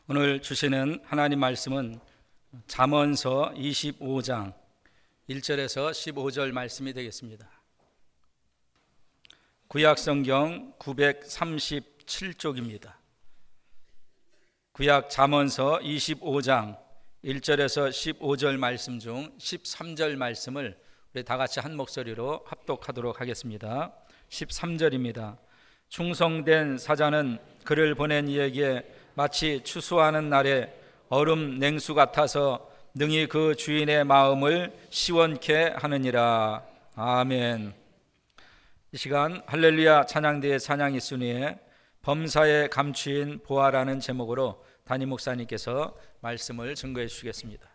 오늘 주시는 하나님 말씀은 잠언서 25장 1절에서 15절 말씀이 되겠습니다. 구약성경 937쪽입니다. 구약 잠언서 25장 1절에서 15절 말씀 중 13절 말씀을 우리 다 같이 한 목소리로 합독하도록 하겠습니다. 13절입니다. 충성된 사자는 그를 보낸 이에게 마치 추수하는 날에 얼음 냉수 같아서 능히 그 주인의 마음을 시원케 하느니라. 아멘. 이 시간 할렐루야 찬양대의 찬양 1순위에 범사에 감추인 보아라는 제목으로 담임 목사님께서 말씀을 증거해 주시겠습니다.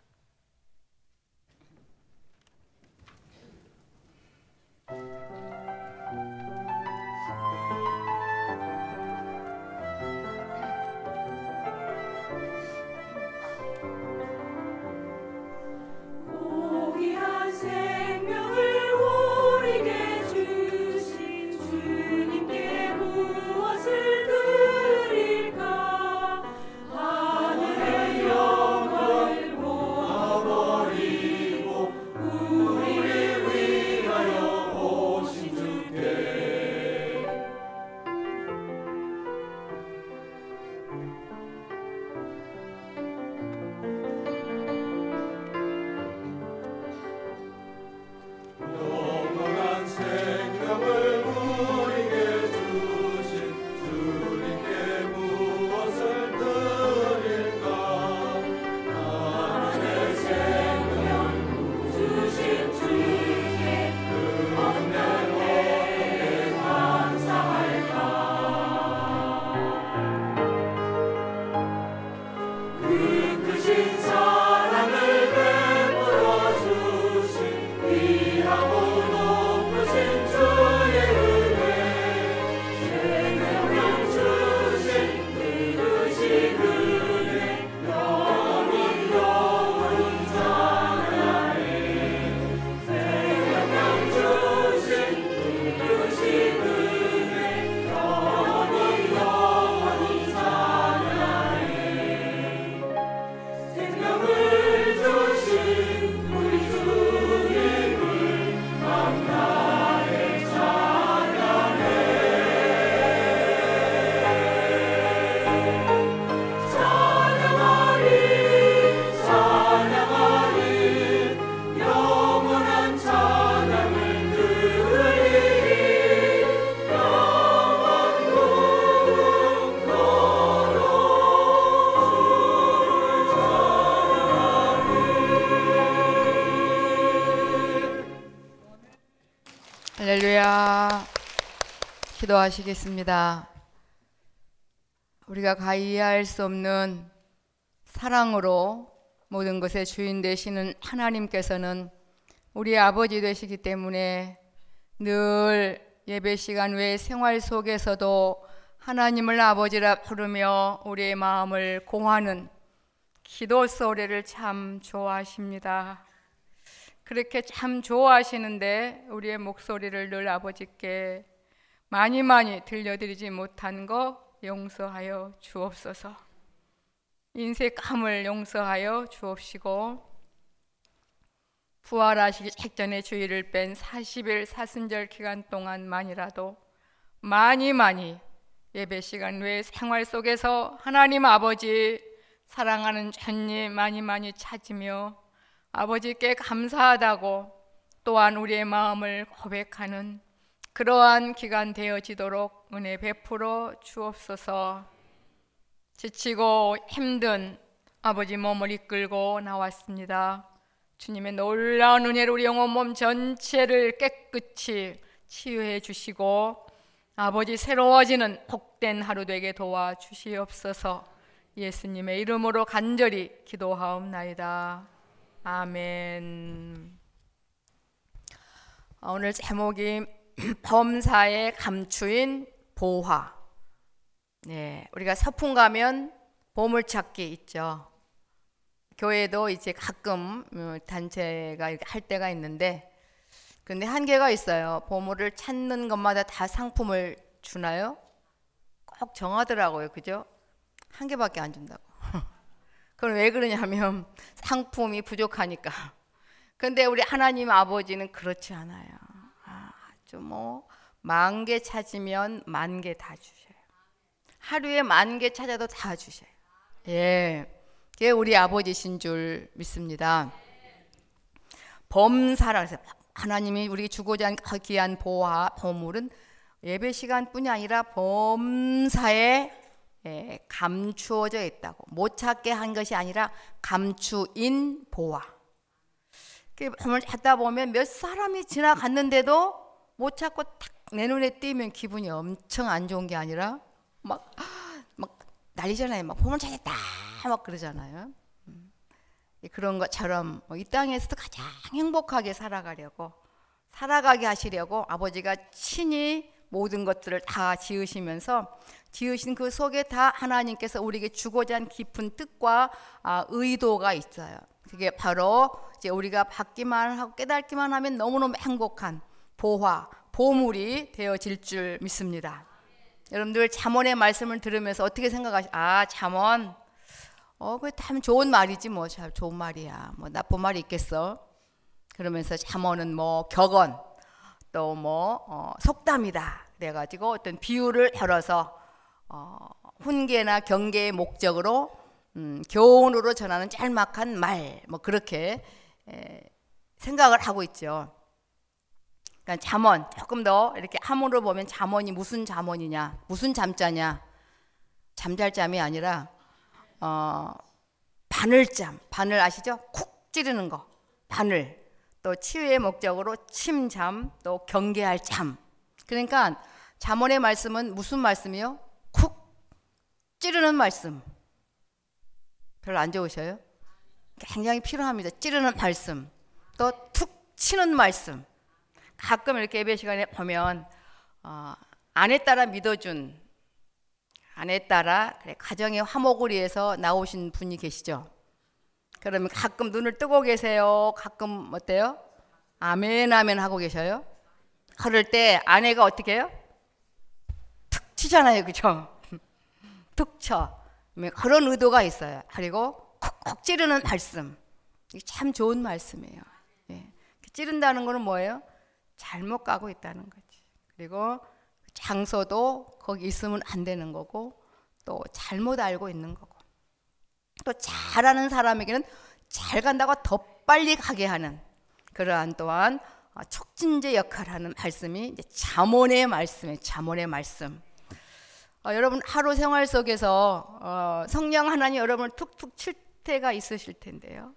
할렐루야. 기도하시겠습니다. 우리가 가히 이해할 수 없는 사랑으로 모든 것의 주인 되시는 하나님께서는 우리 아버지 되시기 때문에 늘 예배 시간 외의 생활 속에서도 하나님을 아버지라 부르며 우리의 마음을 공하는 기도 소리를 참 좋아하십니다. 그렇게 참 좋아하시는데 우리의 목소리를 늘 아버지께 많이 들려드리지 못한 거 용서하여 주옵소서. 인색함을 용서하여 주옵시고, 부활하시기 직전에 주일을 뺀 40일 사순절 기간 동안만이라도 많이 예배 시간 외의 생활 속에서 하나님 아버지 사랑하는 주님 많이 찾으며 아버지께 감사하다고 또한 우리의 마음을 고백하는 그러한 기간 되어지도록 은혜 베풀어 주옵소서. 지치고 힘든 아버지 몸을 이끌고 나왔습니다. 주님의 놀라운 은혜로 우리 영혼 몸 전체를 깨끗이 치유해 주시고 아버지 새로워지는 복된 하루 되게 도와주시옵소서. 예수님의 이름으로 간절히 기도하옵나이다. 아멘. 오늘 제목이 범사에 감추인 보화. 우리가 서품 가면 보물찾기 있죠. 교회도 이제 가끔 단체가 이렇게 할 때가 있는데, 근데 한계가 있어요. 보물을 찾는 것마다 다 상품을 주나요? 꼭 정하더라고요. 그죠? 한 개밖에 안 준다고. 그건 왜 그러냐면 상품이 부족하니까. 근데 우리 하나님 아버지는 그렇지 않아요. 아주 뭐 10,000개 찾으면 10,000개 다 주셔요. 하루에 10,000개 찾아도 다 주셔요. 예, 그게 우리 아버지신 줄 믿습니다. 범사라 해서 하나님이 우리에게 주고자 하는 귀한 보화, 보물은 예배 시간뿐이 아니라 범사에 감추어져 있다고. 못 찾게 한 것이 아니라 감추인 보화. 보물 찾다 보면 몇 사람이 지나갔는데도 못 찾고 탁 내 눈에 띄면 기분이 엄청 안 좋은 게 아니라 막 난리잖아요. 막 보물 찾았다 막 그러잖아요. 그런 것처럼 이 땅에서도 가장 행복하게 살아가게 하시려고 아버지가 친히 모든 것들을 다 지으시면서 지으신 그 속에 다 하나님께서 우리에게 주고자 하는 깊은 뜻과 의도가 있어요. 그게 바로 이제 우리가 받기만 하고 깨닫기만 하면 너무너무 행복한 보화, 보물이 되어질 줄 믿습니다. 여러분들 잠언의 말씀을 들으면서 어떻게 생각하시죠? 잠언, 그게 참 좋은 말이지 뭐. 참 좋은 말이야. 뭐 나쁜 말이 있겠어? 그러면서 잠언은 뭐 격언, 또 뭐 속담이다. 그래가지고 어떤 비유를 열어서 훈계나 경계의 목적으로 교훈으로 전하는 짤막한 말, 뭐 그렇게 생각을 하고 있죠. 그러니까 잠언 조금 더 이렇게 함으로 보면 잠언이 무슨 잠언이냐, 무슨 잠자냐? 잠잘 잠이 아니라 바늘잠, 바늘 아시죠? 쿡 찌르는 거, 바늘. 또 치유의 목적으로 침잠, 또 경계할 잠. 그러니까 잠언의 말씀은 무슨 말씀이요? 쿡 찌르는 말씀. 별로 안 좋으셔요? 굉장히 필요합니다. 찌르는 말씀, 또 툭 치는 말씀. 가끔 이렇게 예배 시간에 보면 아내 따라 믿어준, 아내 따라 가정의 화목을 위해서 나오신 분이 계시죠. 그러면 가끔 눈을 뜨고 계세요. 가끔 어때요? 아멘 아멘 하고 계셔요. 그럴 때 아내가 어떻게 해요? 툭 치잖아요, 그죠? 툭 쳐. 그런 의도가 있어요. 그리고 콕콕 찌르는 말씀. 이게 참 좋은 말씀이에요. 예. 찌른다는 거는 뭐예요? 잘못 가고 있다는 거지. 그리고 장소도 거기 있으면 안 되는 거고, 또 잘못 알고 있는 거고, 또 잘하는 사람에게는 잘 간다고 더 빨리 가게 하는 그러한 또한 촉진제 역할을 하는 말씀이 이제 잠언의 말씀이에요. 잠언의 말씀. 여러분 하루 생활 속에서 성령 하나님 여러분을 툭툭 칠 때가 있으실 텐데요.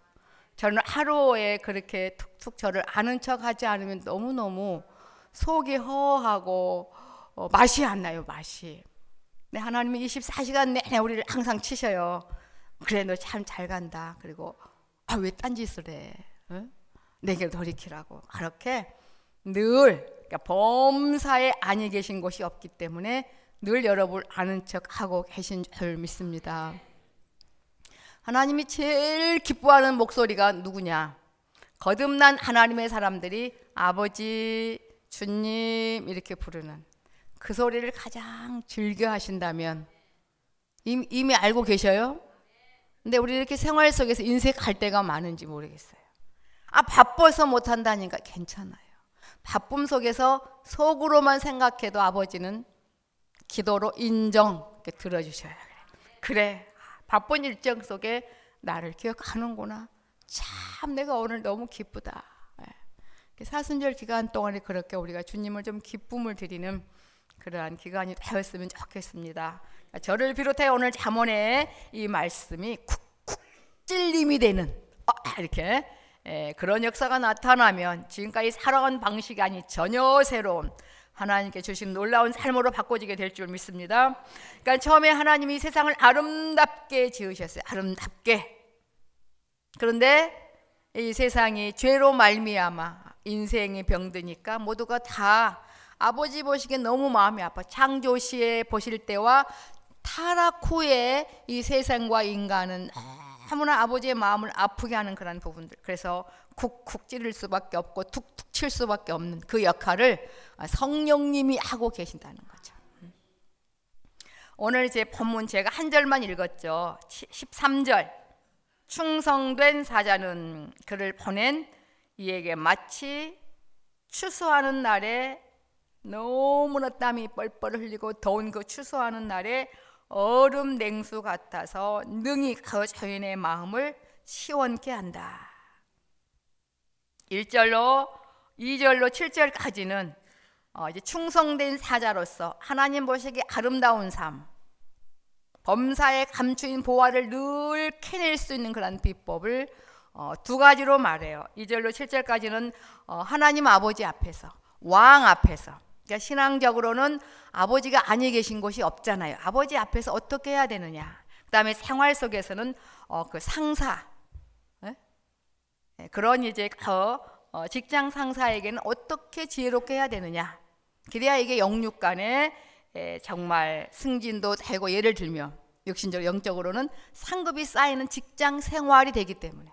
저는 하루에 그렇게 툭툭 저를 아는 척 하지 않으면 너무너무 속이 허하고 맛이 안 나요. 맛이. 근데 하나님이 24시간 내내 우리를 항상 치셔요. 그래 너 참 잘 간다. 그리고 왜 딴짓을 해? 내게 돌이키라고. 그렇게 늘 그러니까 범사에 아니 계신 곳이 없기 때문에 늘 여러분을 아는 척하고 계신 줄 믿습니다. 하나님이 제일 기뻐하는 목소리가 누구냐? 거듭난 하나님의 사람들이 아버지, 주님 이렇게 부르는 그 소리를 가장 즐겨 하신다면 이미 알고 계셔요? 근데 우리 이렇게 생활 속에서 인색할 때가 많은지 모르겠어요. 바빠서 못한다니까 괜찮아요. 바쁨 속에서 속으로만 생각해도 아버지는 기도로 인정 이렇게 들어주셔야 해요. 그래, 바쁜 일정 속에 나를 기억하는구나. 참 내가 오늘 너무 기쁘다. 사순절 기간 동안에 그렇게 우리가 주님을 좀 기쁨을 드리는 그러한 기간이 되었으면 좋겠습니다. 저를 비롯해 오늘 잠언의 이 말씀이 쿡쿡 찔림이 되는 이렇게 그런 역사가 나타나면 지금까지 살아온 방식이 아닌 전혀 새로운 하나님께 주신 놀라운 삶으로 바꿔지게 될 줄 믿습니다. 그러니까 처음에 하나님이 세상을 아름답게 지으셨어요. 아름답게. 그런데 이 세상이 죄로 말미암아 인생이 병드니까 모두가 다 아버지 보시기엔 너무 마음이 아파. 창조시에 보실 때와 타락 후에 이 세상과 인간은 너무나 아버지의 마음을 아프게 하는 그런 부분들. 그래서 쿡쿡 찌를 수밖에 없고 툭툭 칠 수밖에 없는 그 역할을 성령님이 하고 계신다는 거죠. 오늘 제 본문 제가 한 절만 읽었죠. 13절. 충성된 사자는 그를 보낸 이에게 마치 추수하는 날에 너무나 땀이 뻘뻘 흘리고 더운 그 추수하는 날에 얼음 냉수 같아서 능히 그 주인의 마음을 시원케 한다. 1절로 2절로 7절까지는 이제 충성된 사자로서 하나님 보시기에 아름다운 삶, 범사에 감추인 보화를 늘 캐낼 수 있는 그런 비법을 두 가지로 말해요. 2절로 7절까지는 하나님 아버지 앞에서, 왕 앞에서, 그러니까 신앙적으로는 아버지가 아니 계신 곳이 없잖아요. 아버지 앞에서 어떻게 해야 되느냐. 그 다음에 생활 속에서는 그 상사, 그런 이제 직장 상사에게는 어떻게 지혜롭게 해야 되느냐. 그래야 이게 영육간에 정말 승진도 되고, 예를 들면 육신적으로 영적으로는 상급이 쌓이는 직장 생활이 되기 때문에,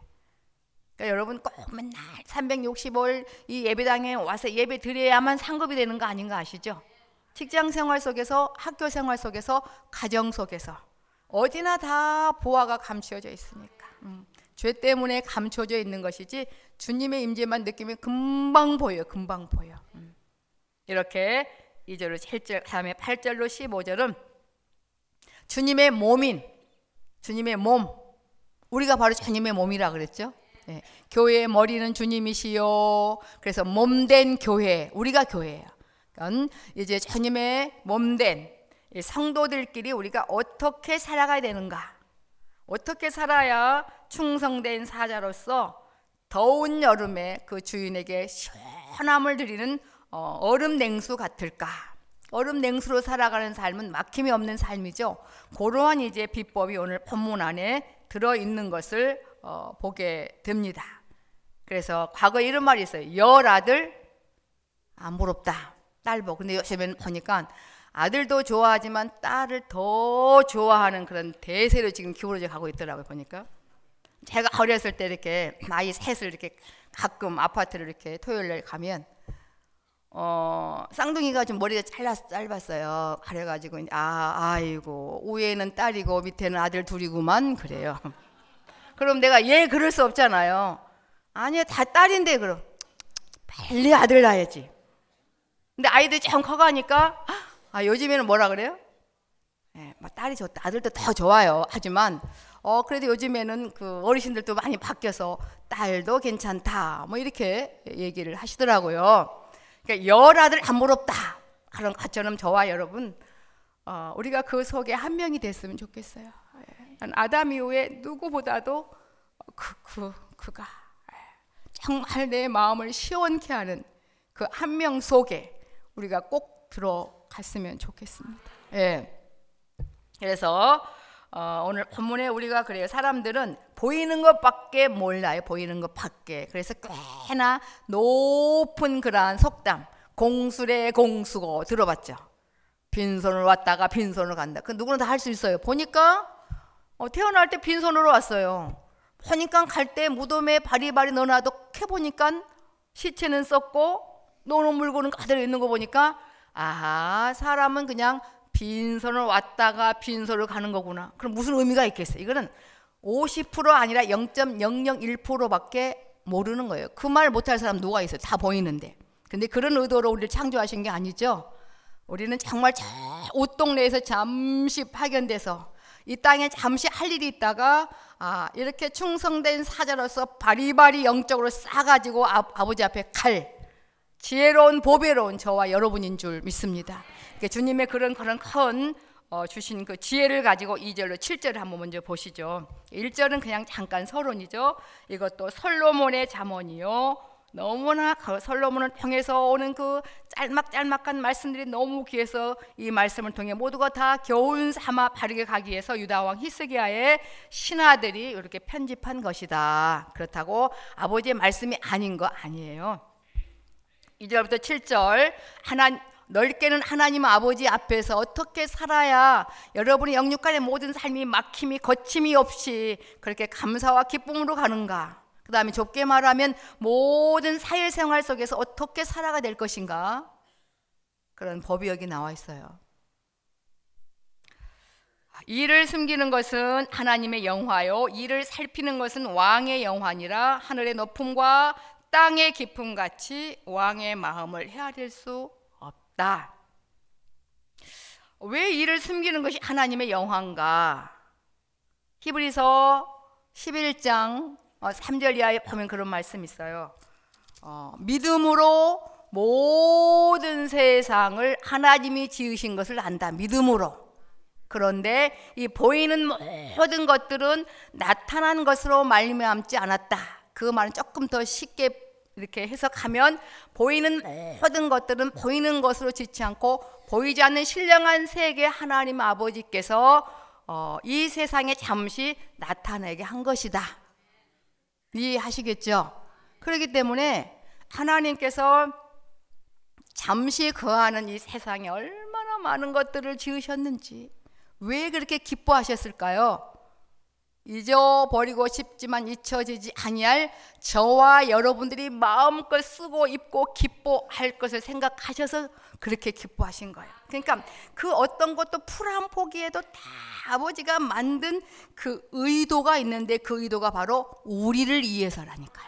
그러니까 여러분 꼭 맨날 365일 이 예배당에 와서 예배 드려야만 상급이 되는 거 아닌가 아시죠? 직장 생활 속에서, 학교 생활 속에서, 가정 속에서 어디나 다 보화가 감추어져 있으니까 죄 때문에 감춰져 있는 것이지 주님의 임재만 느끼면 금방 보여요. 금방 보여. 이렇게 2절로 7절, 다음에 8절로 15절은 주님의 몸인, 주님의 몸, 우리가 바로 주님의 몸이라 그랬죠. 네. 교회의 머리는 주님이시요. 그래서 몸된 교회, 우리가 교회예요. 그러니까 이제 주님의 몸된 성도들끼리 우리가 어떻게 살아가야 되는가, 어떻게 살아야 충성된 사자로서 더운 여름에 그 주인에게 시원함을 드리는 얼음 냉수 같을까. 얼음 냉수로 살아가는 삶은 막힘이 없는 삶이죠. 그러한 이제 비법이 오늘 본문 안에 들어있는 것을 보게 됩니다. 그래서 과거에 이런 말이 있어요. 열아들 안 부럽다, 딸 보고. 근데 요즘에는 보니까 아들도 좋아하지만 딸을 더 좋아하는 그런 대세로 지금 기울어져 가고 있더라고요. 보니까 제가 어렸을 때 이렇게 아이 셋을 이렇게 가끔 아파트를 이렇게 토요일날 가면 쌍둥이가 좀 머리가 짧았어요. 그래가지고 아이고 위에는 딸이고 밑에는 아들 둘이구만 그래요. 그럼 내가 얘 그럴 수 없잖아요. 아니야, 다 딸인데. 그럼 빨리 아들 낳아야지. 근데 아이들이 좀 커가니까 요즘에는 뭐라 그래요? 딸이 좋다, 아들도 더 좋아요. 하지만 그래도 요즘에는 그 어르신들도 많이 바뀌어서 딸도 괜찮다 뭐 이렇게 얘기를 하시더라고요. 그러니까 열아들 안 부럽다 그런 것처럼 저와 여러분 우리가 그 속에 한 명이 됐으면 좋겠어요. 아담 이후에 누구보다도 그가 정말 내 마음을 시원케 하는 그 한 명 속에 우리가 꼭 들어갔으면 좋겠습니다. 그래서 오늘 본문에 우리가 그래요. 사람들은 보이는 것밖에 몰라요. 보이는 것밖에. 그래서 꽤나 높은 그러한 속담, 공수래 공수고 들어봤죠. 빈손으로 왔다가 빈손으로 간다. 그 누구나 다 할 수 있어요. 보니까 태어날 때 빈손으로 왔어요. 보니까 갈 때 무덤에 바리바리 넣어놔도 캐보니까 시체는 썩고 노는 물건은 그대로 있는 거 보니까 사람은 그냥 빈손으로 왔다가 빈손으로 가는 거구나. 그럼 무슨 의미가 있겠어요? 이거는 50% 아니라 0.001%밖에 모르는 거예요. 그 말 못할 사람 누가 있어요? 다 보이는데. 근데 그런 의도로 우리를 창조하신 게 아니죠. 우리는 정말 저 옷동네에서 잠시 파견돼서 이 땅에 잠시 할 일이 있다가 이렇게 충성된 사자로서 바리바리 영적으로 싸가지고 아버지 앞에 갈 지혜로운 보배로운 저와 여러분인 줄 믿습니다. 그러니까 주님의 그런 큰 주신 그 지혜를 가지고 2절로 7절을 한번 먼저 보시죠. 1절은 그냥 잠깐 서론이죠. 이것도 솔로몬의 잠언이요. 너무나 솔로몬을 통해서 오는 그 짤막짤막한 말씀들이 너무 귀해서 이 말씀을 통해 모두가 다 교훈 삼아 바르게 가기 위해서 유다왕 히스기야의 신하들이 이렇게 편집한 것이다. 그렇다고 아버지의 말씀이 아닌 거 아니에요. 2절부터 7절 넓게는 하나님 아버지 앞에서 어떻게 살아야 여러분의 영육간의 모든 삶이 막힘이 거침이 없이 그렇게 감사와 기쁨으로 가는가. 그 다음에 좁게 말하면 모든 사회생활 속에서 어떻게 살아가 될 것인가. 그런 법이 여기 나와 있어요. 이를 숨기는 것은 하나님의 영화요 이를 살피는 것은 왕의 영화니라. 하늘의 높음과 땅의 깊음 같이 왕의 마음을 헤아릴 수 없다. 왜 이를 숨기는 것이 하나님의 영화인가? 히브리서 11장 3절 이하에 보면 그런 말씀이 있어요. 믿음으로 모든 세상을 하나님이 지으신 것을 안다. 믿음으로. 그런데 이 보이는 모든 것들은 나타난 것으로 말미암지 않았다. 그 말은 조금 더 쉽게 이렇게 해석하면 보이는 모든 것들은 보이는 것으로 짓지 않고 보이지 않는 신령한 세계 하나님 아버지께서 이 세상에 잠시 나타나게 한 것이다. 이해하시겠죠? 그렇기 때문에 하나님께서 잠시 거하는 이 세상에 얼마나 많은 것들을 지으셨는지 왜 그렇게 기뻐하셨을까요? 잊어버리고 싶지만 잊혀지지 아니할 저와 여러분들이 마음껏 쓰고 입고 기뻐할 것을 생각하셔서 그렇게 기뻐하신 거예요. 그러니까 그 어떤 것도 풀 한 포기에도 다 아버지가 만든 그 의도가 있는데 그 의도가 바로 우리를 위해서라니까요.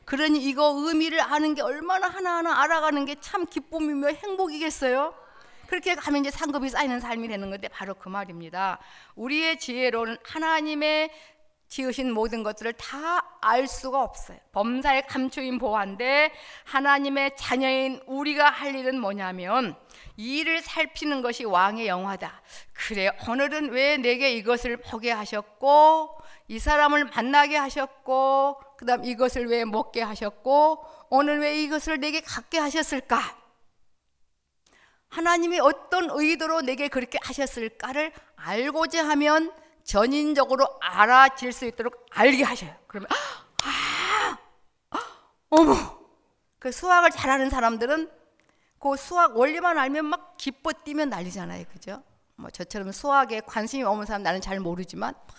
그러니 이거 의미를 아는 게 얼마나 하나하나 알아가는 게 참 기쁨이며 행복이겠어요? 그렇게 가면 이제 상급이 쌓이는 삶이 되는 건데 바로 그 말입니다. 우리의 지혜로는 하나님의 지으신 모든 것들을 다 알 수가 없어요. 범사의 감추인 보화인데 하나님의 자녀인 우리가 할 일은 뭐냐면 이 일을 살피는 것이 왕의 영화다. 그래, 오늘은 왜 내게 이것을 보게 하셨고 이 사람을 만나게 하셨고 그 다음 이것을 왜 먹게 하셨고 오늘 왜 이것을 내게 갖게 하셨을까? 하나님이 어떤 의도로 내게 그렇게 하셨을까를 알고자 하면 전인적으로 알아질 수 있도록 알게 하셔요. 그러면 어머, 그 수학을 잘하는 사람들은 그 수학 원리만 알면 막 기뻐 뛰면 난리잖아요, 그죠? 뭐 저처럼 수학에 관심이 없는 사람 나는 잘 모르지만 막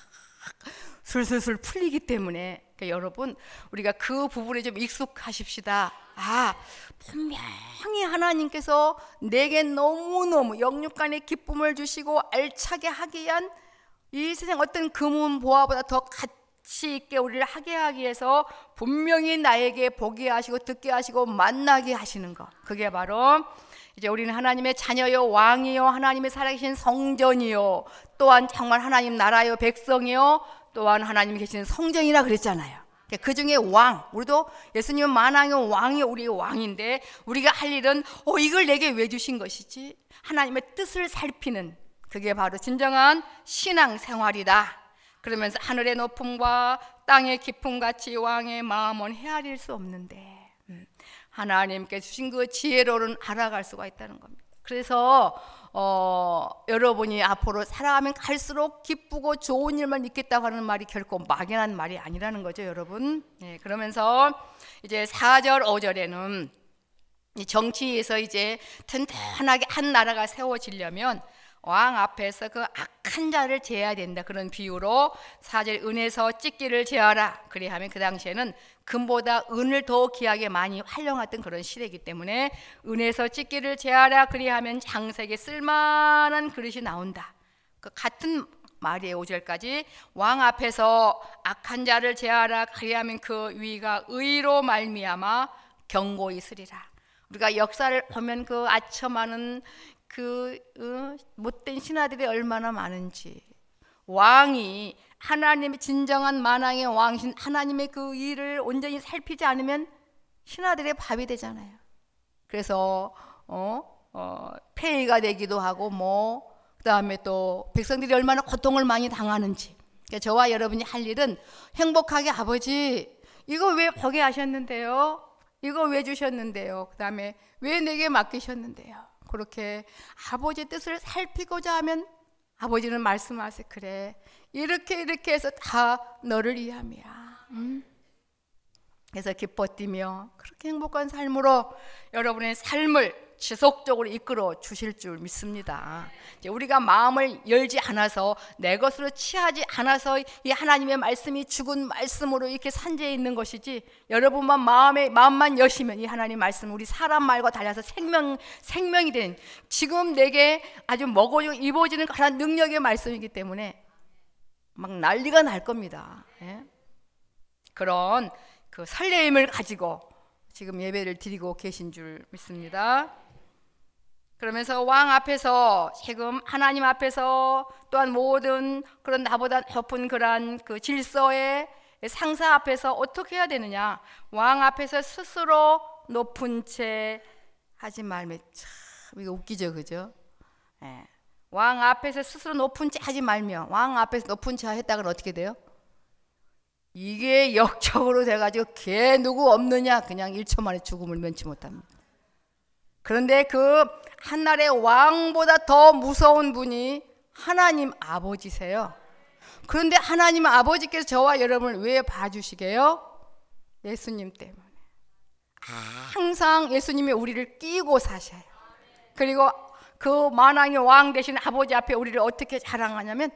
술술술 풀리기 때문에 그러니까 여러분 우리가 그 부분에 좀 익숙하십시다. 분명히 하나님께서 내게 너무너무 영육간의 기쁨을 주시고 알차게 하기 위한 이 세상 어떤 금은 보화보다 더 가치 있게 우리를 하게 하기 위해서 분명히 나에게 보게 하시고 듣게 하시고 만나게 하시는 것, 그게 바로 이제 우리는 하나님의 자녀요 왕이요 하나님의 살아계신 성전이요 또한 정말 하나님 나라요 백성이요 또한 하나님이 계시는 성전이라 그랬잖아요. 그 중에 왕, 우리도 예수님은 만왕의 왕이 우리의 왕인데 우리가 할 일은 이걸 내게 왜 주신 것이지? 하나님의 뜻을 살피는 그게 바로 진정한 신앙생활이다. 그러면서 하늘의 높음과 땅의 깊음 같이 왕의 마음은 헤아릴 수 없는데 하나님께 주신 그 지혜로는 알아갈 수가 있다는 겁니다. 그래서 여러분이 앞으로 살아가면 갈수록 기쁘고 좋은 일만 있겠다고 하는 말이 결코 막연한 말이 아니라는 거죠, 여러분. 네, 그러면서 이제 4절, 5절에는 정치에서 이제 튼튼하게 한 나라가 세워지려면 왕 앞에서 그 악한 자를 제해야 된다. 그런 비유로 4절 은에서 찢기를 제하라. 그리하면 그 당시에는 금보다 은을 더 귀하게 많이 활용했던 그런 시대이기 때문에 은에서 찢기를 제하라. 그리하면 장색에 쓸만한 그릇이 나온다. 그 같은 말이에요. 5절까지 왕 앞에서 악한 자를 제하라. 그리하면 그 위가 의로 말미암아 경고히 쓰리라. 우리가 역사를 보면 그 아첨하는 그 못된 신하들이 얼마나 많은지, 왕이 하나님의 진정한 만왕의 왕이신 하나님의 그 일을 온전히 살피지 않으면 신하들의 밥이 되잖아요. 그래서 폐위가 되기도 하고 그다음에 또 백성들이 얼마나 고통을 많이 당하는지. 그러니까 저와 여러분이 할 일은 행복하게 아버지 이거 왜 보게 하셨는데요? 이거 왜 주셨는데요? 그다음에 왜 내게 맡기셨는데요? 그렇게 아버지 뜻을 살피고자 하면 아버지는 말씀하세요. 그래, 이렇게 해서 다 너를 위함이야. 그래서 기뻐 뛰며 그렇게 행복한 삶으로 여러분의 삶을 지속적으로 이끌어 주실 줄 믿습니다. 이제 우리가 마음을 열지 않아서 내 것으로 취하지 않아서 이 하나님의 말씀이 죽은 말씀으로 이렇게 산재해 있는 것이지, 여러분만 마음만 여시면 이 하나님 말씀 우리 사람 말과 달라서 생명이 된, 지금 내게 아주 먹어지고 입어지는 그런 능력의 말씀이기 때문에 막 난리가 날 겁니다. 예? 그런 그 설레임을 가지고 지금 예배를 드리고 계신 줄 믿습니다. 그러면서 왕 앞에서, 지금 하나님 앞에서, 또한 모든 그런 나보다 높은 그런 그 질서의 상사 앞에서 어떻게 해야 되느냐? 왕 앞에서 스스로 높은 채 하지 말며. 참 이거 웃기죠, 그죠? 예. 왕 앞에서 스스로 높은 채 하지 말며, 왕 앞에서 높은 채 했다가 어떻게 돼요? 이게 역적으로 돼가지고 걔 누구 없느냐, 그냥 1초 만에 죽음을 면치 못합니다. 그런데 그 한날의 왕보다 더 무서운 분이 하나님 아버지세요. 그런데 하나님 아버지께서 저와 여러분을 왜 봐주시게요? 예수님 때문에. 항상 예수님이 우리를 끼고 사셔요. 그리고 그 만왕의 왕 되신 아버지 앞에 우리를 어떻게 자랑하냐면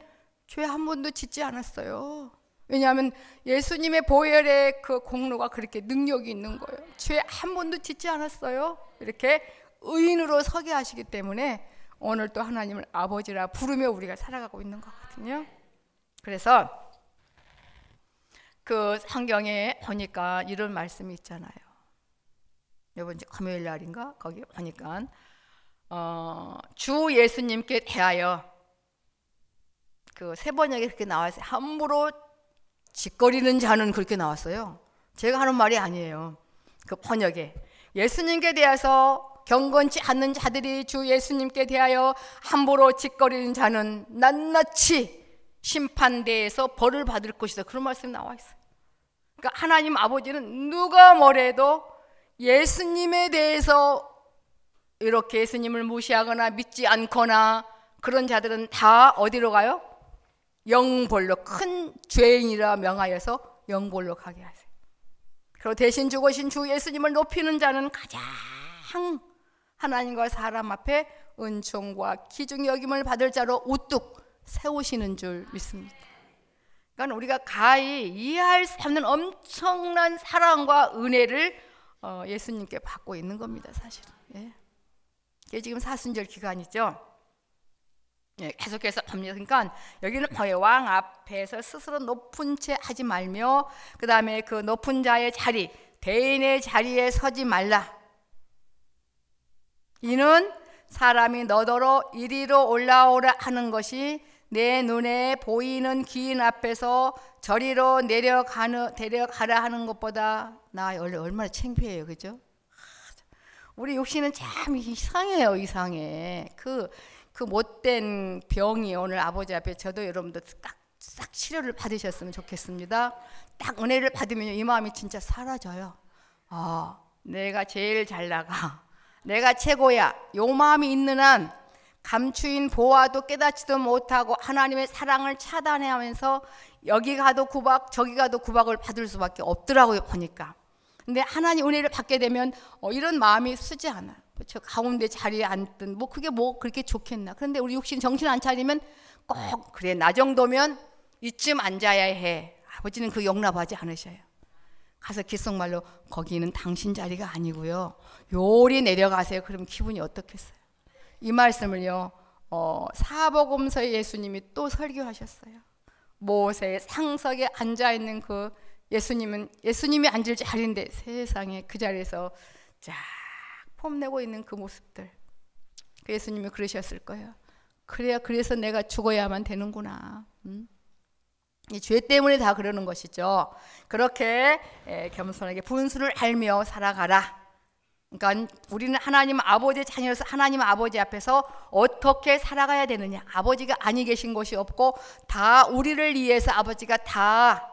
죄 한 번도 짓지 않았어요. 왜냐하면 예수님의 보혈의 그 공로가 그렇게 능력이 있는 거예요. 죄 한 번도 짓지 않았어요. 이렇게 의인으로 서게 하시기 때문에 오늘 또 하나님을 아버지라 부르며 우리가 살아가고 있는 거거든요. 그래서 그 성경에 보니까 이런 말씀이 있잖아요. 이번 주 금요일 날인가 거기 보니까 주 예수님께 대하여 그 세 번역에 그렇게 나와있어요. 함부로 짓거리는 자는 그렇게 나왔어요. 제가 하는 말이 아니에요. 그 번역에 예수님께 대해서 경건치 않는 자들이 주 예수님께 대하여 함부로 짓거리는 자는 낱낱이 심판대에서 벌을 받을 것이다, 그런 말씀이 나와 있어요. 그러니까 하나님 아버지는 누가 뭐래도 예수님에 대해서 이렇게 예수님을 무시하거나 믿지 않거나 그런 자들은 다 어디로 가요? 영벌로, 큰 죄인이라 명하여서 영벌로 가게 하세요. 그리고 대신 죽으신 주 예수님을 높이는 자는 가장 하나님과 사람 앞에 은총과 귀중히 여김을 받을 자로 우뚝 세우시는 줄 믿습니다. 그러니까 우리가 가히 이해할 수 없는 엄청난 사랑과 은혜를 예수님께 받고 있는 겁니다, 사실은. 예. 이게 지금 사순절 기간이죠. 예, 계속해서 봅니다. 그러니까 여기는 왕 앞에서 스스로 높은 채 하지 말며, 그 다음에 그 높은 자의 자리, 대인의 자리에 서지 말라. 이는 사람이 너더러 이리로 올라오라 하는 것이 내 눈에 보이는 귀인 앞에서 저리로 데려가라 하는 것보다 나아요. 얼마나 창피해요, 그죠? 우리 육신은 참 이상해요, 이상해. 그 못된 병이 오늘 아버지 앞에 저도 여러분도 싹 치료를 받으셨으면 좋겠습니다. 딱 은혜를 받으면 이 마음이 진짜 사라져요. 내가 제일 잘 나가, 내가 최고야, 요 마음이 있는 한 감추인 보아도 깨닫지도 못하고 하나님의 사랑을 차단해하면서 여기 가도 구박 저기 가도 구박을 받을 수밖에 없더라고요, 보니까. 근데 하나님 은혜를 받게 되면 이런 마음이 쓰지 않아요. 저 가운데 자리에 앉든 그게 그렇게 좋겠나. 그런데 우리 육신 정신 안 차리면 꼭 그래, 나 정도면 이쯤 앉아야 해. 아버지는 그 용납하지 않으셔요. 가서 귓속말로 거기는 당신 자리가 아니고요, 요리 내려가세요. 그러면 기분이 어떻겠어요? 이 말씀을요, 사복음서의 예수님이 또 설교하셨어요. 모세의 상석에 앉아있는 그 예수님이 앉을 자리인데 세상에 그 자리에서 쫙 폼내고 있는 그 모습들, 그 예수님이 그러셨을 거예요. 그래서 내가 죽어야만 되는구나. 이 죄 때문에 다 그러는 것이죠. 그렇게 겸손하게 분수를 알며 살아가라. 그러니까 우리는 하나님 아버지의 자녀로서 하나님 아버지 앞에서 어떻게 살아가야 되느냐. 아버지가 아니 계신 것이 없고 다 우리를 위해서 아버지가 다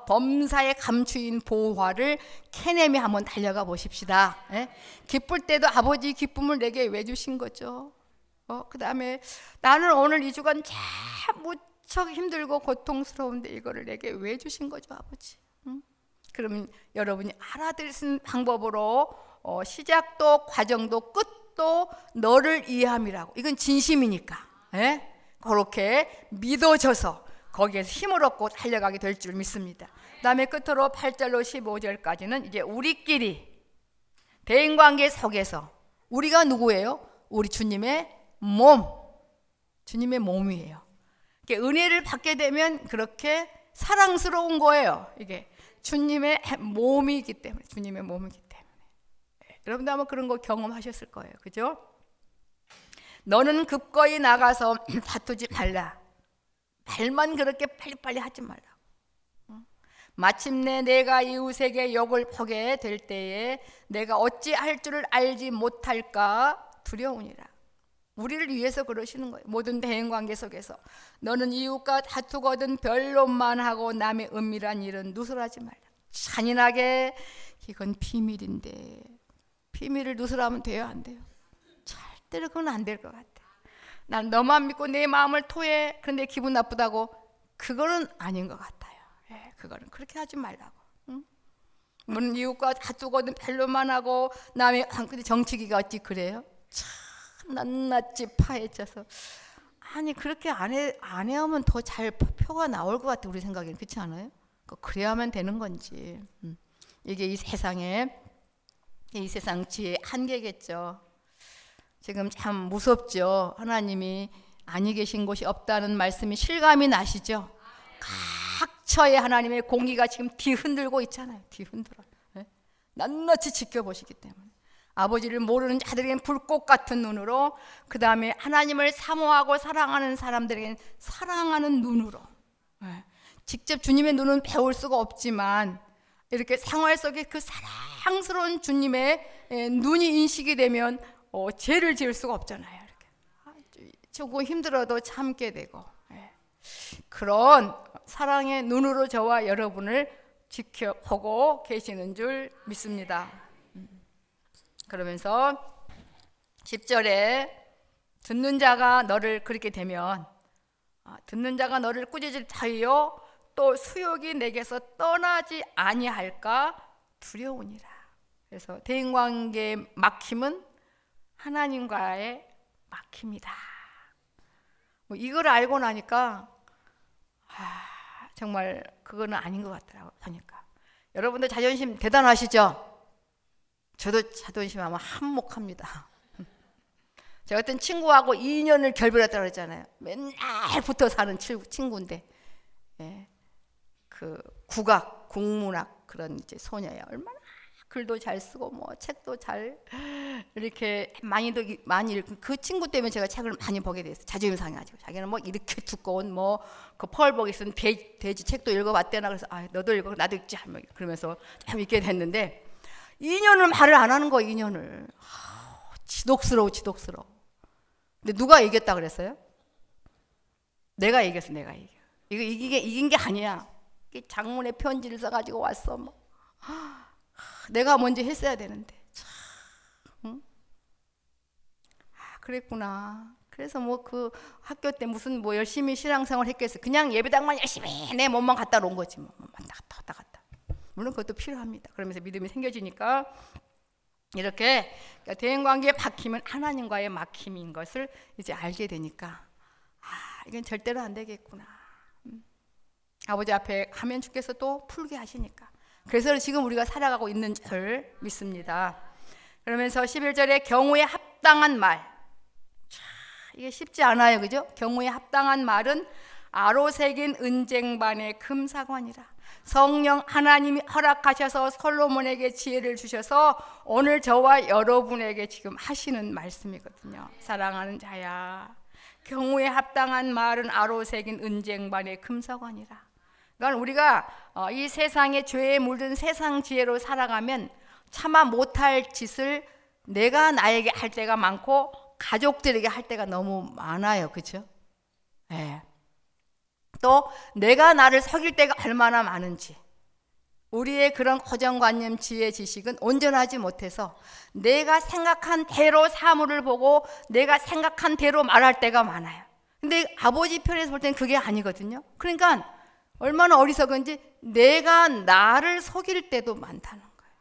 범사에 감추인 보화를 캐내며 한번 달려가 보십시다. 기쁠 때도 아버지 기쁨을 내게 왜 주신 거죠? 그 다음에 나는 오늘 이 주간 참 무척 힘들고 고통스러운데 이거를 내게 왜 주신 거죠, 아버지? 그러면 여러분이 알아들을 수 있는 방법으로 시작도 과정도 끝도 뜻도 너를 이해함이라고. 이건 진심이니까. 예? 그렇게 믿어져서 거기에서 힘을 얻고 달려가게 될 줄 믿습니다. 그 다음에 끝으로 8절로 15절까지는 이제 우리끼리 대인관계 속에서 우리가 누구예요? 우리 주님의 몸, 주님의 몸이에요. 은혜를 받게 되면 그렇게 사랑스러운 거예요. 이게 주님의 몸이기 때문에, 주님의 몸이기 때문에. 여러분도 아마 그런 거 경험하셨을 거예요. 그죠? 너는 급거이 나가서 다투지 말라. 말만 그렇게 빨리빨리 하지 말라. 마침내 내가 이웃에게 욕을 포게 될 때에 내가 어찌할 줄을 알지 못할까 두려우니라. 우리를 위해서 그러시는 거예요. 모든 대인관계 속에서 너는 이웃과 다투거든 별론만 하고 남의 은밀한 일은 누설하지 말라. 잔인하게 이건 비밀인데 비밀을 누설하면 돼요, 안 돼요? 절대로 그건 안 될 것 같아. 난 너만 믿고 내 마음을 토해. 그런데 기분 나쁘다고. 그거는 아닌 것 같아요. 예, 그거는 그렇게 하지 말라고. 응? 너는 이웃과 다투거든 별론만 하고 남의 근데 정치기가 어찌 그래요? 참 낱낱이 파헤쳐서 아니 그렇게 안 해하면 더 잘 표가 나올 것 같아. 우리 생각에는 그렇지 않아요? 그래야만 되는 건지. 이게 이 세상 지혜의 한계겠죠. 지금 참 무섭죠. 하나님이 아니 계신 곳이 없다는 말씀이 실감이 나시죠? 각처에 하나님의 공기가 지금 뒤흔들고 있잖아요. 뒤흔들어요. 네? 낱낱이 지켜보시기 때문에. 아버지를 모르는 자들에겐 불꽃 같은 눈으로, 그 다음에 하나님을 사모하고 사랑하는 사람들에겐 사랑하는 눈으로. 네. 직접 주님의 눈은 배울 수가 없지만 이렇게 생활 속에 그 사랑스러운 주님의 눈이 인식이 되면 죄를 지을 수가 없잖아요. 이렇게 조금 힘들어도 참게 되고. 네. 그런 사랑의 눈으로 저와 여러분을 지켜보고 계시는 줄 믿습니다. 그러면서 10절에 듣는 자가 너를 그렇게 되면 듣는 자가 너를 꾸짖을하여 또 수욕이 내게서 떠나지 아니할까 두려우니라. 그래서 대인관계의 막힘은 하나님과의 막힘이다. 뭐 이걸 알고 나니까 정말 그거는 아닌 것 같더라고요. 보니까 여러분들 자존심 대단하시죠? 저도 자존심하면 한몫합니다. 저 같은 친구하고 2년을 결별했다고 그랬잖아요. 맨날 붙어 사는 친구인데, 예, 그 국문학 그런 이제 소녀예요. 얼마나 글도 잘 쓰고 뭐 책도 잘 이렇게 많이 읽고, 그 친구 때문에 제가 책을 많이 보게 됐어요. 자존심 상해가지고. 자기는 뭐 이렇게 두꺼운 뭐 그 펄버기 쓴 돼지 책도 읽어봤대나. 그래서 너도 읽어 나도 읽자 그러면서 참 읽게 됐는데 2년을 말을 안 하는 거예요. 2년을. 지독스러워. 근데 누가 이겼다 그랬어요? 내가 이겼어. 내가 이겨. 이긴 게 아니야. 장문의 편지를 써가지고 왔어. 뭐. 내가 먼저 했어야 되는데. 응? 그랬구나. 그래서 뭐 그 학교 때 무슨 뭐 열심히 신앙생활 했겠어. 그냥 예배당만 열심히 내 몸만 갖다 놓은 거지. 뭐. 왔다 갔다. 물론 그것도 필요합니다. 그러면서 믿음이 생겨지니까 이렇게 대인관계에 막히면 하나님과의 막힘인 것을 이제 알게 되니까 이건 절대로 안 되겠구나. 아버지 앞에 가면 주께서 또 풀게 하시니까. 그래서 지금 우리가 살아가고 있는 줄 믿습니다. 그러면서 11절에 경우에 합당한 말. 이게 쉽지 않아요. 그죠? 경우에 합당한 말은 아로새긴 은쟁반의 금사관이라. 성령 하나님이 허락하셔서 솔로몬에게 지혜를 주셔서 오늘 저와 여러분에게 지금 하시는 말씀이거든요. 사랑하는 자야, 경우에 합당한 말은 아로새긴 은쟁반의 금사관이라. 그러니까 우리가 이 세상의 죄에 물든 세상 지혜로 살아가면 차마 못할 짓을 내가 나에게 할 때가 많고 가족들에게 할 때가 너무 많아요. 그렇죠? 네. 또 내가 나를 속일 때가 얼마나 많은지. 우리의 그런 고정관념, 지혜, 지식은 온전하지 못해서 내가 생각한 대로 사물을 보고 내가 생각한 대로 말할 때가 많아요. 근데 아버지 편에서 볼 때는 그게 아니거든요. 그러니까 얼마나 어리석은지 내가 나를 속일 때도 많다는 거예요.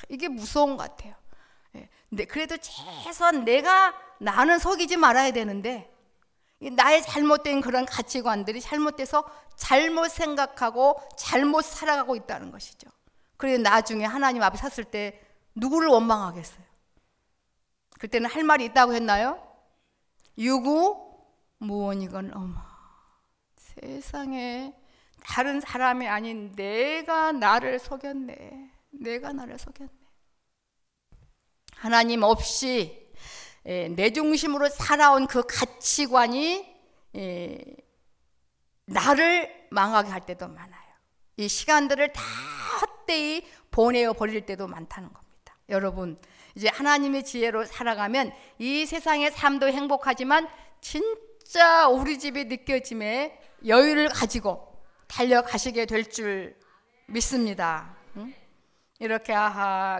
이게 무서운 것 같아요. 근데 그래도 최소한 나는 속이지 말아야 되는데 나의 잘못된 그런 가치관들이 잘못돼서 잘못 생각하고 잘못 살아가고 있다는 것이죠. 그래서 나중에 하나님 앞에 섰을 때 누구를 원망하겠어요? 그때는 할 말이 있다고 했나요? 유구무원이건 어머, 세상에 다른 사람이 아닌 내가 나를 속였네. 하나님 없이 내 중심으로 살아온 그 가치관이 나를 망하게 할 때도 많아요. 이 시간들을 다 헛되이 보내어 버릴 때도 많다는 겁니다. 여러분, 이제 하나님의 지혜로 살아가면 이 세상의 삶도 행복하지만 진짜 우리 집이 느껴짐에 여유를 가지고 달려가시게 될 줄 믿습니다. 이렇게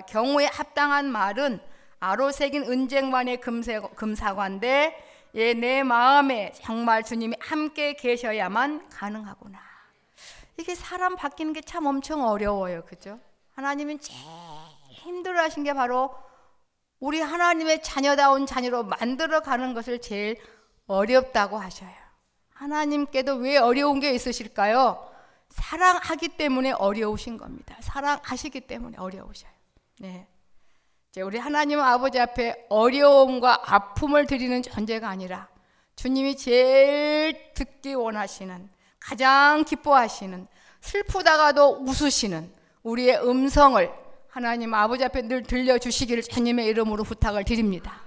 경우에 합당한 말은 아로 새긴 은쟁반의 금사관데 내 마음에 정말 주님이 함께 계셔야만 가능하구나. 이게 사람 바뀌는 게 참 엄청 어려워요. 그죠? 하나님은 제일 힘들어하신 게 바로 우리 하나님의 자녀다운 자녀로 만들어가는 것을 제일 어렵다고 하셔요. 하나님께도 왜 어려운 게 있으실까요? 사랑하기 때문에 어려우신 겁니다. 사랑하시기 때문에 어려우셔요. 네. 우리 하나님 아버지 앞에 어려움과 아픔을 드리는 존재가 아니라 주님이 제일 듣기 원하시는, 가장 기뻐하시는, 슬프다가도 웃으시는 우리의 음성을 하나님 아버지 앞에 늘 들려주시기를 주님의 이름으로 부탁을 드립니다.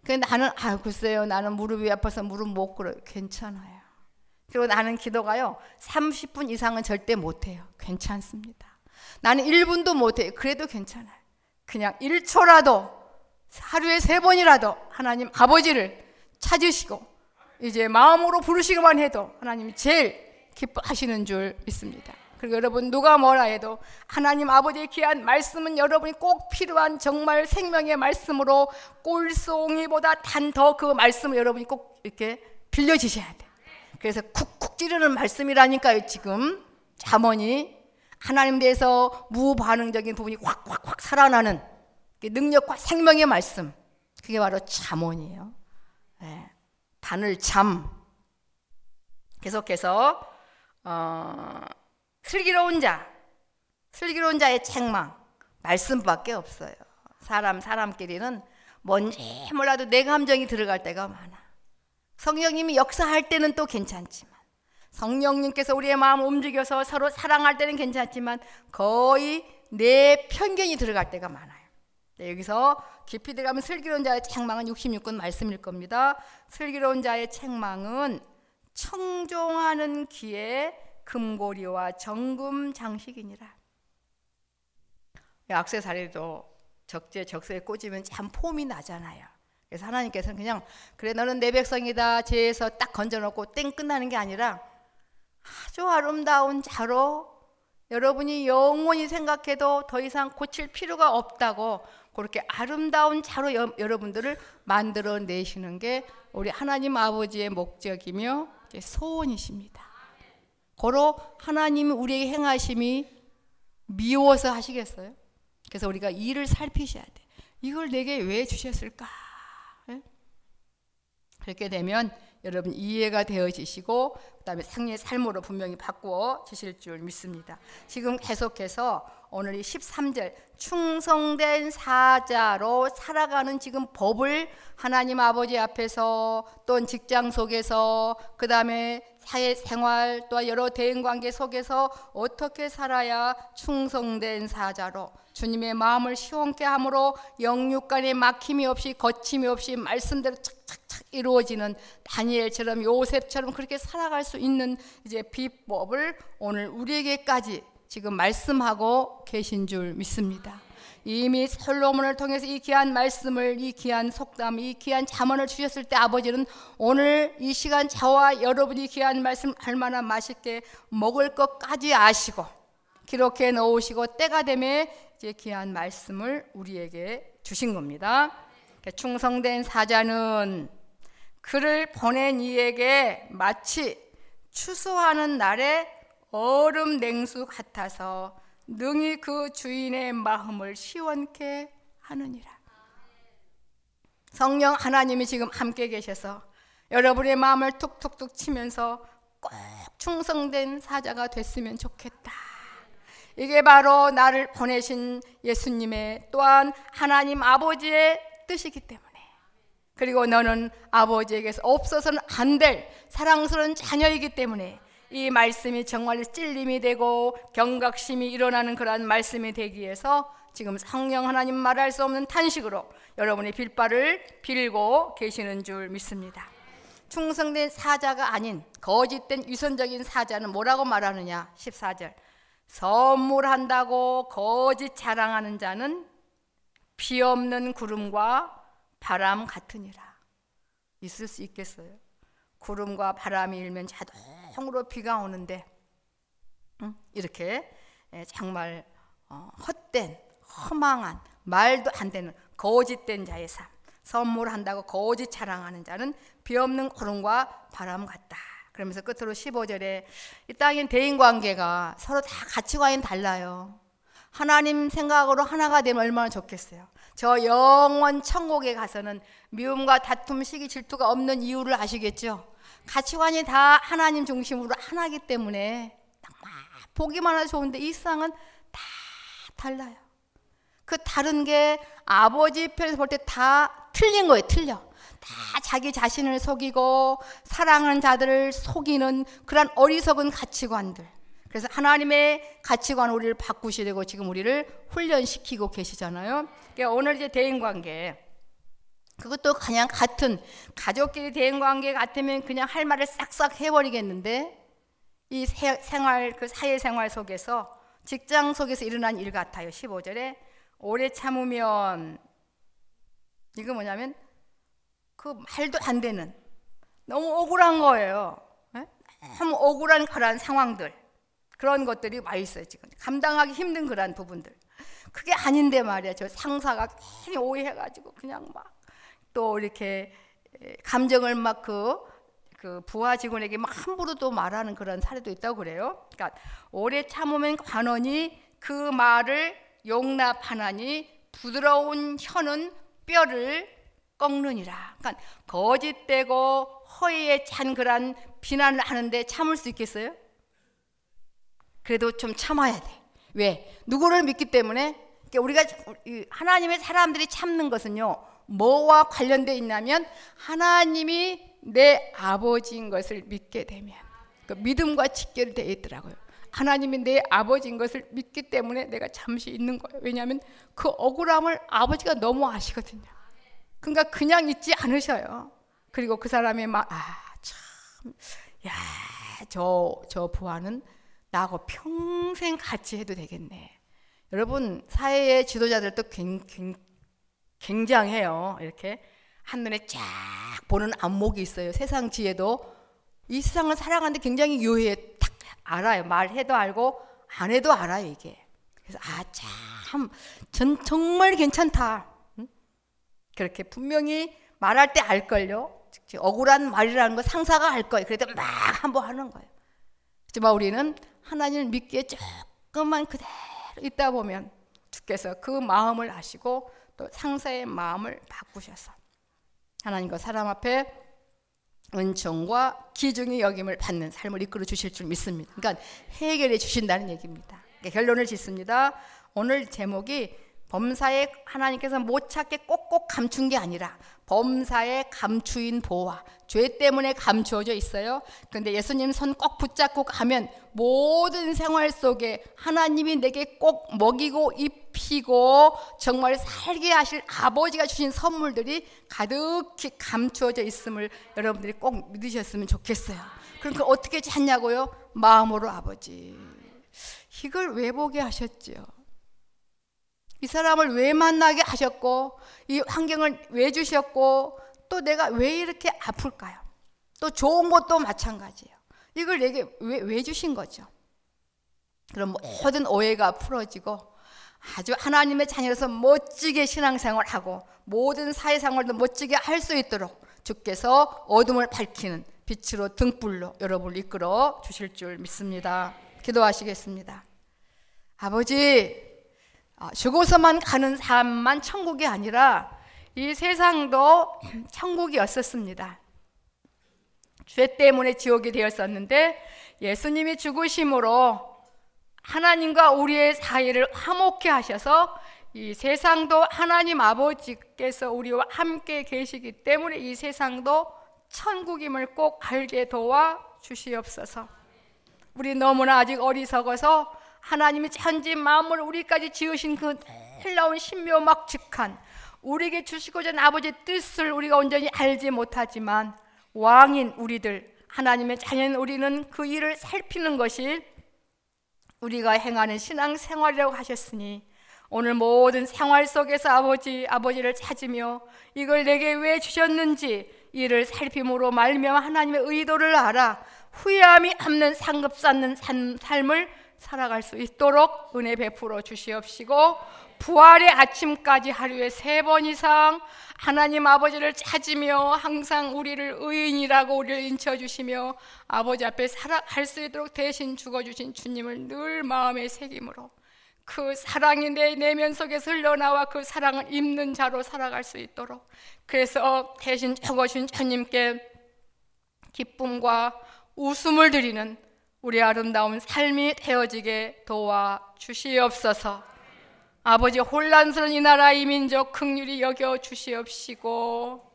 근데 나는 글쎄요, 나는 무릎이 아파서 무릎 못 꿇어요. 괜찮아요. 그리고 나는 기도가요 30분 이상은 절대 못해요. 괜찮습니다. 나는 1분도 못해요. 그래도 괜찮아요. 그냥 1초라도 하루에 3번이라도 하나님 아버지를 찾으시고 이제 마음으로 부르시기만 해도 하나님이 제일 기뻐하시는 줄 믿습니다. 그리고 여러분 누가 뭐라 해도 하나님 아버지의 귀한 말씀은 여러분이 꼭 필요한 정말 생명의 말씀으로 꼴송이보다 단 더 그 말씀을 여러분이 꼭 이렇게 빌려주셔야 돼요. 그래서 쿡쿡 찌르는 말씀이라니까요. 지금 잠언이 하나님 대해서 무반응적인 부분이 확 살아나는 능력과 생명의 말씀, 그게 바로 잠언이에요. 네. 단을 잠. 계속해서 슬기로운 자의 책망, 말씀밖에 없어요. 사람끼리는 뭔지 몰라도 내 감정이 들어갈 때가 많아. 성령님이 역사할 때는 또 괜찮지만, 성령님께서 우리의 마음을 움직여서 서로 사랑할 때는 괜찮지만 거의 내 편견이 들어갈 때가 많아요. 네, 여기서 깊이 들어가면 슬기로운 자의 책망은 66권 말씀일 겁니다. 슬기로운 자의 책망은 청종하는 귀에 금고리와 정금 장식이니라. 액세서리도 적재적소에 꽂으면 참 폼이 나잖아요. 그래서 하나님께서는 그냥 그래 너는 내 백성이다 제에서 딱 건져놓고 땡 끝나는 게 아니라 아주 아름다운 자로 여러분이 영원히 생각해도 더 이상 고칠 필요가 없다고 그렇게 아름다운 자로 여러분들을 만들어내시는 게 우리 하나님 아버지의 목적이며 소원이십니다. 고로 하나님이 우리에게 행하심이 미워서 하시겠어요? 그래서 우리가 이를 살피셔야 돼. 이걸 내게 왜 주셨을까? 그렇게 되면 여러분 이해가 되어지시고 그다음에 상의 삶으로 분명히 바꾸어지실 줄 믿습니다. 지금 계속해서 오늘 이 13절 충성된 사자로 살아가는 지금 법을 하나님 아버지 앞에서 또 직장 속에서 그다음에 사회생활 또 여러 대인관계 속에서 어떻게 살아야 충성된 사자로 주님의 마음을 시원케 함으로 영육간에 막힘이 없이 거침이 없이 말씀대로 착착착 이루어지는 다니엘처럼 요셉처럼 그렇게 살아갈 수 있는 이제 비법을 오늘 우리에게까지 지금 말씀하고 계신 줄 믿습니다. 이미 솔로몬을 통해서 이 귀한 말씀을, 이 귀한 속담, 이 귀한 잠언을 주셨을 때 아버지는 오늘 이 시간 저와 여러분이 귀한 말씀 얼마나 맛있게 먹을 것까지 아시고 기록해 놓으시고 때가 되면 이제 귀한 말씀을 우리에게 주신 겁니다. 충성된 사자는 그를 보낸 이에게 마치 추수하는 날에 얼음 냉수 같아서 능히 그 주인의 마음을 시원케 하느니라. 성령 하나님이 지금 함께 계셔서 여러분의 마음을 툭툭툭 치면서 꼭 충성된 사자가 됐으면 좋겠다. 이게 바로 나를 보내신 예수님의 또한 하나님 아버지의 뜻이기 때문에, 그리고 너는 아버지에게서 없어서는 안 될 사랑스러운 자녀이기 때문에 이 말씀이 정말 찔림이 되고 경각심이 일어나는 그러한 말씀이 되기 위해서 지금 성령 하나님 말할 수 없는 탄식으로 여러분의 빌바를 빌고 계시는 줄 믿습니다. 충성된 사자가 아닌 거짓된 위선적인 사자는 뭐라고 말하느냐? 14절, 선물한다고 거짓 자랑하는 자는 비 없는 구름과 바람 같으니라. 있을 수 있겠어요? 구름과 바람이 일면 자동으로 비가 오는데 이렇게 정말 헛된 허망한 말도 안 되는 거짓된 자의 삶, 선물한다고 거짓 자랑하는 자는 비 없는 구름과 바람 같다. 그러면서 끝으로 15절에 이 땅인 대인관계가 서로 다 가치관이 달라요. 하나님 생각으로 하나가 되면 얼마나 좋겠어요. 저 영원 천국에 가서는 미움과 다툼, 시기, 질투가 없는 이유를 아시겠죠? 가치관이 다 하나님 중심으로 하나이기 때문에 정말 보기만 해도 좋은데 이 세상은 다 달라요. 그 다른 게 아버지 편에서 볼 때 다 틀린 거예요. 틀려. 다 자기 자신을 속이고 사랑하는 자들을 속이는 그런 어리석은 가치관들. 그래서 하나님의 가치관을 우리를 바꾸시려고 지금 우리를 훈련시키고 계시잖아요. 그러니까 오늘 이제 대인관계, 그것도 그냥 같은 가족끼리 대인관계 같으면 그냥 할 말을 싹싹 해버리겠는데 이 생활, 그 사회생활 속에서 직장 속에서 일어난 일 같아요. 15절에 오래 참으면, 이거 뭐냐면 그 말도 안 되는 너무 억울한 거예요. 너무 억울한 그런 상황들, 그런 것들이 많이 있어요. 지금 감당하기 힘든 그런 부분들. 그게 아닌데 말이야. 저 상사가 괜히 오해해가지고 그냥 막 또 이렇게 감정을 막 그 부하 직원에게 막 함부로 또 말하는 그런 사례도 있다고 그래요. 그러니까 오래 참으면 관원이 그 말을 용납하나니 부드러운 혀는 뼈를 꺾느니라. 그러니까 거짓되고 허위에 찬 그런 비난을 하는데 참을 수 있겠어요? 그래도 좀 참아야 돼. 왜? 누구를 믿기 때문에. 그러니까 우리가 하나님의 사람들이 참는 것은요, 뭐와 관련되어 있냐면 하나님이 내 아버지인 것을 믿게 되면, 그 믿음과 직결되어 있더라고요. 하나님이 내 아버지인 것을 믿기 때문에 내가 잠시 있는 거예요. 왜냐하면 그 억울함을 아버지가 너무 아시거든요. 그러니까 그냥 있지 않으셔요. 그리고 그 사람의 말, 참, 저 부하는 나하고 평생 같이 해도 되겠네. 여러분, 사회의 지도자들도 굉장해요. 이렇게 한눈에 쫙 보는 안목이 있어요. 세상 지혜도 이 세상을 살아가는데 굉장히 유해해. 딱 알아요. 말해도 알고 안 해도 알아요, 이게. 그래서 참, 전 정말 괜찮다. 그렇게 분명히 말할 때 알걸요. 억울한 말이라는 거 상사가 알 거예요. 그래도 막 한번 하는 거예요. 하지만 우리는 하나님을 믿기에 조금만 그대로 있다 보면 주께서 그 마음을 아시고 또 상사의 마음을 바꾸셔서 하나님과 사람 앞에 은총과 기중의 여김을 받는 삶을 이끌어 주실 줄 믿습니다. 그러니까 해결해 주신다는 얘기입니다. 그러니까 결론을 짓습니다. 오늘 제목이 범사에 하나님께서 못 찾게 꼭꼭 감춘 게 아니라 범사에 감추인 보호와 죄 때문에 감추어져 있어요. 그런데 예수님 손 꼭 붙잡고 가면 모든 생활 속에 하나님이 내게 꼭 먹이고 입히고 정말 살게 하실 아버지가 주신 선물들이 가득히 감추어져 있음을 여러분들이 꼭 믿으셨으면 좋겠어요. 그러니까 어떻게 찾냐고요? 마음으로 아버지, 이걸 왜 보게 하셨지요? 이 사람을 왜 만나게 하셨고 이 환경을 왜 주셨고 또 내가 왜 이렇게 아플까요? 또 좋은 것도 마찬가지예요. 이걸 내게 왜 주신 거죠? 그럼 모든 오해가 풀어지고 아주 하나님의 자녀로서 멋지게 신앙생활하고 모든 사회생활도 멋지게 할 수 있도록 주께서 어둠을 밝히는 빛으로 등불로 여러분을 이끌어 주실 줄 믿습니다. 기도하시겠습니다. 아버지, 죽어서만 가는 삶만 천국이 아니라 이 세상도 천국이었었습니다. 죄 때문에 지옥이 되었었는데 예수님이 죽으심으로 하나님과 우리의 사이를 화목케 하셔서 이 세상도 하나님 아버지께서 우리와 함께 계시기 때문에 이 세상도 천국임을 꼭 알게 도와 주시옵소서. 우리 너무나 아직 어리석어서 하나님이 천지 만물을 우리까지 지으신 그 놀라운 신묘막측한 우리에게 주시고자 하는 아버지의 뜻을 우리가 온전히 알지 못하지만 왕인 우리들, 하나님의 자녀인 우리는 그 일을 살피는 것이 우리가 행하는 신앙생활이라고 하셨으니 오늘 모든 생활 속에서 아버지를 찾으며 이걸 내게 왜 주셨는지 이를 살핌으로 말미암아 하나님의 의도를 알아 후회함이 없는 상급받는 삶을 살아갈 수 있도록 은혜 베풀어 주시옵시고, 부활의 아침까지 하루에 3번 이상 하나님 아버지를 찾으며 항상 우리를 의인이라고 우리를 인쳐주시며 아버지 앞에 살아갈 수 있도록 대신 죽어주신 주님을 늘 마음에 새김으로 그 사랑이 내 내면 속에서 흘러나와 그 사랑을 입는 자로 살아갈 수 있도록, 그래서 대신 죽어주신 주님께 기쁨과 웃음을 드리는 우리 아름다운 삶이 되어지게 도와주시옵소서. 아버지, 혼란스러운 이 나라 이 민족 긍휼히 여겨 주시옵시고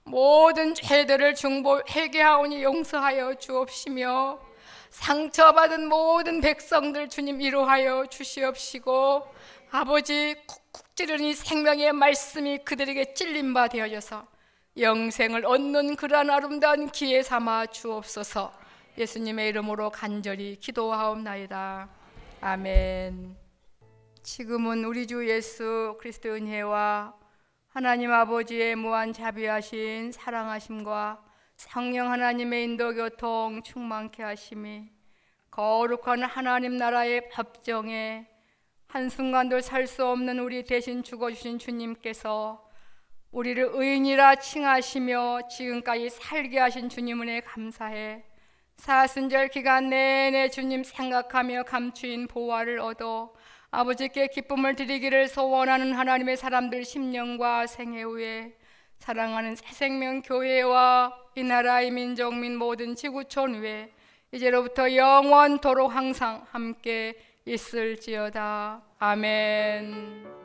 모든 죄들을 중보 회개하오니 용서하여 주옵시며 상처받은 모든 백성들 주님 위로하여 주시옵시고, 아버지, 쿡쿡 찌르는 이 생명의 말씀이 그들에게 찔린 바 되어져서 영생을 얻는 그러한 아름다운 기회 삼아 주옵소서. 예수님의 이름으로 간절히 기도하옵나이다. 아멘. 지금은 우리 주 예수 그리스도의 은혜와 하나님 아버지의 무한 자비하신 사랑하심과 성령 하나님의 인도 교통 충만케 하심이 거룩한 하나님 나라의 법정에 한순간도 살 수 없는 우리 대신 죽어주신 주님께서 우리를 의인이라 칭하시며 지금까지 살게 하신 주님 은혜 감사해 사순절 기간 내내 주님 생각하며 감추인 보화를 얻어 아버지께 기쁨을 드리기를 소원하는 하나님의 사람들 심령과 생애 후에 사랑하는 새생명 교회와 이 나라의 민족 민 모든 지구촌 위에 이제로부터 영원토록 항상 함께 있을지어다. 아멘.